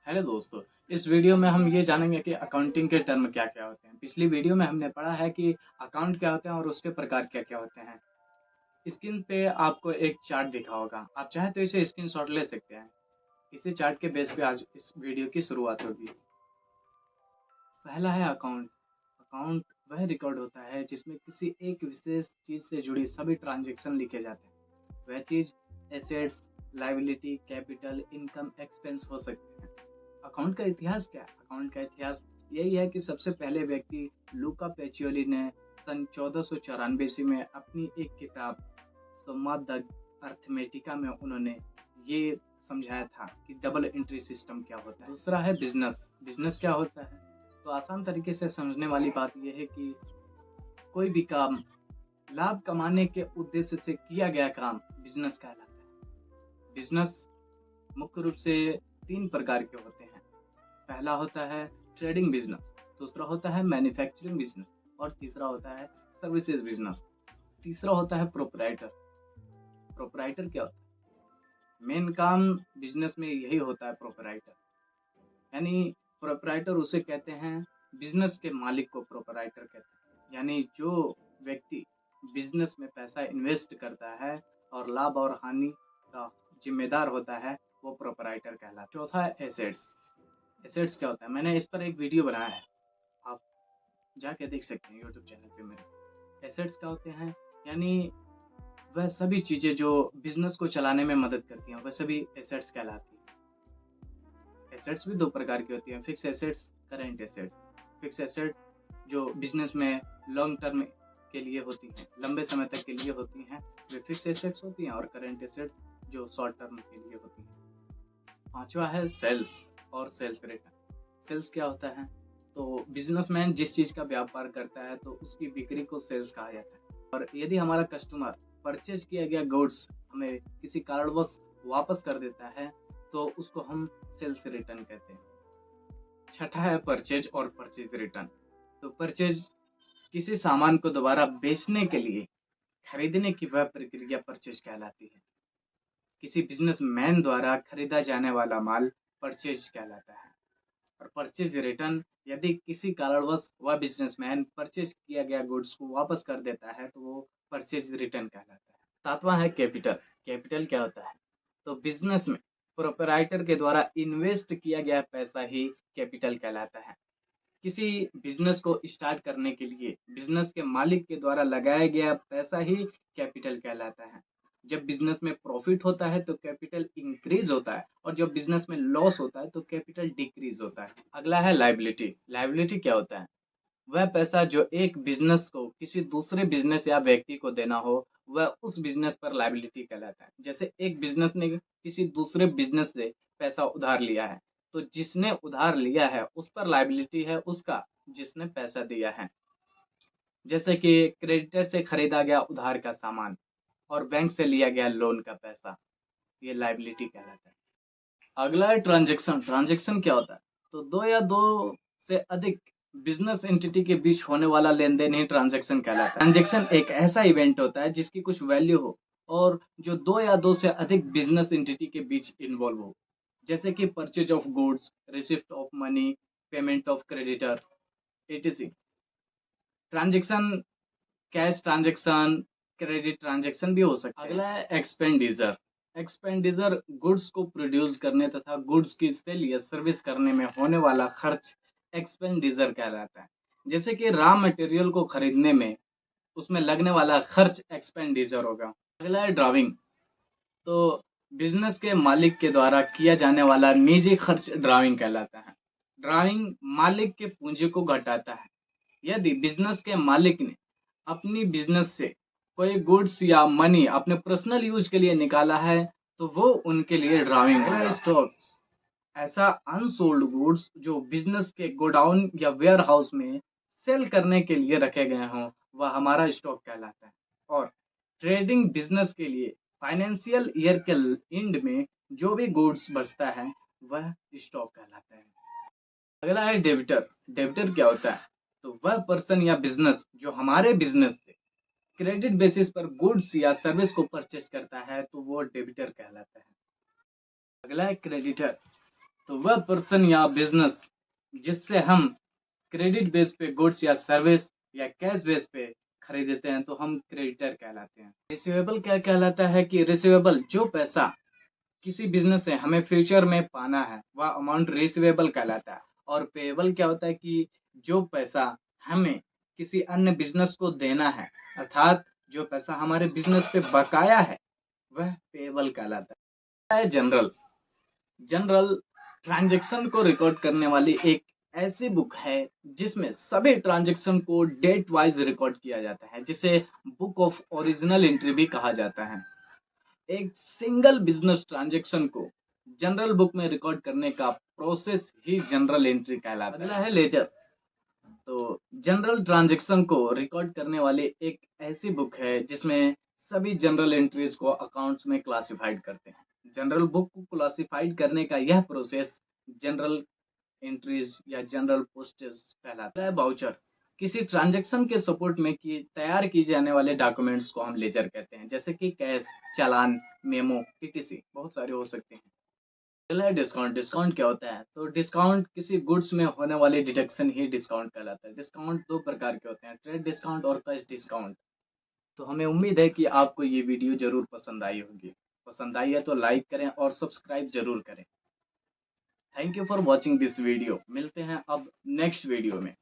Hello दोस्तों, इस video में हम ये जानेंगे कि अकाउंटिंग के टर्म क्या-क्या होते हैं। पिछली वीडियो में हमने पढ़ा है कि अकाउंट क्या होते हैं और उसके प्रकार क्या-क्या होते हैं। स्क्रीन पे आपको एक चार्ट दिखा होगा, आप चाहें तो इसे स्क्रीनशॉट ले सकते हैं। इसी चार्ट के बेस पे आज इस वीडियो की शुरुआत होगी। पहला है अकाउंट। अकाउंट वह रिकॉर्ड होता है जिसमें किसी एक विशेष चीज़ से जुड़ी सभी ट्रांजैक्शन लिखे जाते हैं। वह चीज़ assets, liability, capital, income, expense हो सकते हैं। अकाउंट का इतिहास क्या है? अकाउंट का इतिहास यही है कि सबसे पहले व्यक्ति लूका पेचियोली ने सन 1494 ईस्वी में अपनी एक किताब सम्मा द अर्थमेटिका में उन्होंने ये समझाया था कि डबल एंट्री सिस्टम क्या होता है। दूसरा है बिजनेस। बिजनेस क्या होता है? तो आसान तरीके से समझने वाली बात यह है कि कोई भी काम लाभ कमाने के उद्देश्य से किया गया काम बिजनेस कहलाता है। बिजनेस मुख्य रूप से 3 प्रकार के होते हैं। पहला होता है ट्रेडिंग बिजनेस, दूसरा होता है मैन्युफैक्चरिंग बिजनेस और तीसरा होता है सर्विसेज बिजनेस। तीसरा होता है प्रोपराइटर। प्रोपराइटर क्या होता है? मेन काम बिजनेस में यही होता है, प्रोपराइटर। यानी प्रोपराइटर उसे कहते हैं, बिजनेस के मालिक को प्रोपराइटर कहते हैं। यानी जो व्यक्ति बिजनेस में पैसा इन्वेस्ट करता है और लाभ और हानि का जिम्मेदार होता है, वो प्रोपराइटर कहलाता है। चौथा है एसेट्स। एसेट्स क्या होता है? मैंने इस पर एक वीडियो बनाया है, आप जाके देख सकते हैं यूट्यूब चैनल पे मेरे। एसेट्स क्या होते हैं? यानी वह सभी चीज़ें जो बिजनेस को चलाने में मदद करती हैं, वह सभी एसेट्स कहलाती हैं। एसेट्स भी 2 प्रकार की होती हैं, fix assets, current assets. Fix asset जो बिजनेस में लॉन्ग टर्म के लिए होती हैं, लंबे समय तक के लिए होती हैं, वे फिक्स एसेट्स होती हैं, और करंट एसेट्स जो शॉर्ट टर्म के लिए होती हैं। पांचवा है सेल्स और सेल्स रिटर्न। सेल्स क्या होता है? तो बिजनेसमैन जिस चीज़ का व्यापार करता है तो उसकी बिक्री को सेल्स कहा जाता है। और यदि हमारा कस्टमर परचेज किया गया गुड्स हमें किसी कारणवश वापस कर देता है तो उसको हम सेल्स रिटर्न कहते हैं। छठा है परचेज और परचेज रिटर्न। तो परचेज किसी सामान को दोबारा बेचने के लिए खरीदने की वह प्रक्रिया परचेज कहलाती है। किसी बिजनेसमैन द्वारा खरीदा जाने वाला माल परचेज कहलाता है। और परचेज रिटर्न, यदि किसी कारणवश वह बिजनेसमैन परचेज किया गया गुड्स को वापस कर देता है तो वो परचेज रिटर्न कहलाता है। सातवां है कैपिटल। कैपिटल क्या होता है? तो बिजनेस में प्रोपराइटर के द्वारा इन्वेस्ट किया गया पैसा ही कैपिटल कहलाता है। किसी बिजनेस को स्टार्ट करने के लिए बिजनेस के मालिक के द्वारा लगाया गया पैसा ही कैपिटल कहलाता है। जब बिजनेस में प्रॉफिट होता है तो कैपिटल इंक्रीज होता है, और जब बिजनेस में लॉस होता है तो कैपिटल डिक्रीज होता है। अगला है लायबिलिटी। लायबिलिटी क्या होता है? वह पैसा जो एक बिजनेस को किसी दूसरे बिजनेस या व्यक्ति को देना हो, वह उस बिजनेस पर लायबिलिटी कहलाता है। जैसे एक बिजनेस ने किसी दूसरे बिजनेस से पैसा उधार लिया है, तो जिसने उधार लिया है उस पर लायबिलिटी है उसका, जिसने पैसा दिया है। जैसे कि क्रेडिटर से खरीदा गया उधार का सामान और बैंक से लिया गया लोन का पैसा, ये लायबिलिटी कहलाता है। अगला है ट्रांजैक्शन। ट्रांजैक्शन क्या होता है? तो दो या दो से अधिक बिजनेस एंटिटी के बीच होने वाला लेन-देन ही ट्रांजैक्शन कहलाता है। ट्रांजैक्शन एक ऐसा इवेंट होता है जिसकी कुछ वैल्यू हो और जो दो या दो से अधिक बिजनेस एंटिटी के बीच इन्वॉल्व हो। जैसे कि purchase of goods, receipt of money, payment of creditor, ETC. Transaction cash transaction, credit transaction भी हो सकते हैं। अगला है एक्सपेंडिचर। एक्सपेंडिचर गुड्स को प्रोड्यूस करने तथा गुड्स की सेल या सर्विस करने में होने वाला खर्च एक्सपेंडिचर कहलाता है। जैसे कि रॉ मटेरियल को खरीदने में उसमें लगने वाला खर्च एक्सपेंडिचर होगा। अगला है ड्राइंग। तो बिजनेस के मालिक के द्वारा किया जाने वाला निजी खर्च ड्राइंग कहलाता है। ड्राइंग मालिक के पूंजी को घटाता है। यदि बिजनेस के मालिक ने अपनी बिजनेस से कोई गुड्स या मनी अपने पर्सनल यूज के लिए निकाला है तो वो उनके लिए ड्राइंग है। स्टॉक्स ऐसा अनसोल्ड गुड्स जो बिजनेस के गोडाउन या वेयर हाउस में सेल करने के लिए रखे गए हों, वह हमारा स्टॉक कहलाता है। और ट्रेडिंग बिजनेस के लिए फाइनेंशियल ईयर के एंड में जो भी गुड्स बचता है वह स्टॉक कहलाता है। अगला है डेबिटर। डेबिटर क्या होता है? तो वह पर्सन या बिजनेस जो हमारे बिजनेस से क्रेडिट बेसिस पर गुड्स या सर्विस को परचेज करता है तो वो डेबिटर कहलाता है। अगला है क्रेडिटर। तो वह पर्सन या बिजनेस जिससे हम क्रेडिट बेस पे गुड्स या सर्विस या कैश बेस पे खरीदते हैं तो हम क्रेडिटर कहलाते हैं। रिसीवेबल क्या कहलाता है कि रिसीवेबल जो पैसा किसी बिजनेस से हमें फ्यूचर में पाना है वह अमाउंट रिसीवेबल कहलाता है। और पेएबल क्या होता है कि जो पैसा हमें किसी अन्य बिजनेस को देना है, अर्थात जो पैसा हमारे बिजनेस पे बकाया है वह पेएबल कहलाता है। जनरल जनरल ट्रांजैक्शन को रिकॉर्ड करने वाली एक ऐसी बुक है जिसमें सभी ट्रांजैक्शन को डेट वाइज रिकॉर्ड किया जाता है, जिसे बुक ऑफ ओरिजिनल एंट्री भी कहा जाता है। एक सिंगल बिजनेस ट्रांजैक्शन को जनरल बुक में रिकॉर्ड करने का प्रोसेस ही जनरल एंट्री कहलाता है। अगला है लेजर। तो जनरल ट्रांजैक्शन को रिकॉर्ड करने वाली एक ऐसी बुक है जिसमें सभी जनरल एंट्रीज को अकाउंट्स में क्लासिफाइड करते हैं। जनरल बुक को क्लासिफाइड करने का यह प्रोसेस जनरल एंट्रीज या जनरल पोस्टेज कहलाता है। बाउचर किसी ट्रांजैक्शन के सपोर्ट में तैयार किए जाने वाले डॉक्यूमेंट्स को हम लेजर कहते हैं, जैसे कि कैश, चालान, मेमो, ईटीसी, बहुत सारे हो सकते हैं। अगला है डिस्काउंट। डिस्काउंट क्या होता है? तो डिस्काउंट किसी गुड्स में होने वाले डिडक्शन ही डिस्काउंट कहलाता है। डिस्काउंट दो प्रकार के होते हैं, ट्रेड डिस्काउंट और कैश डिस्काउंट। तो हमें उम्मीद है कि आपको ये वीडियो जरूर पसंद आई होगी। पसंद आई है तो लाइक करें और सब्सक्राइब जरूर करें। Thank you for watching this video. मिलते हैं अब नेक्स्ट वीडियो में।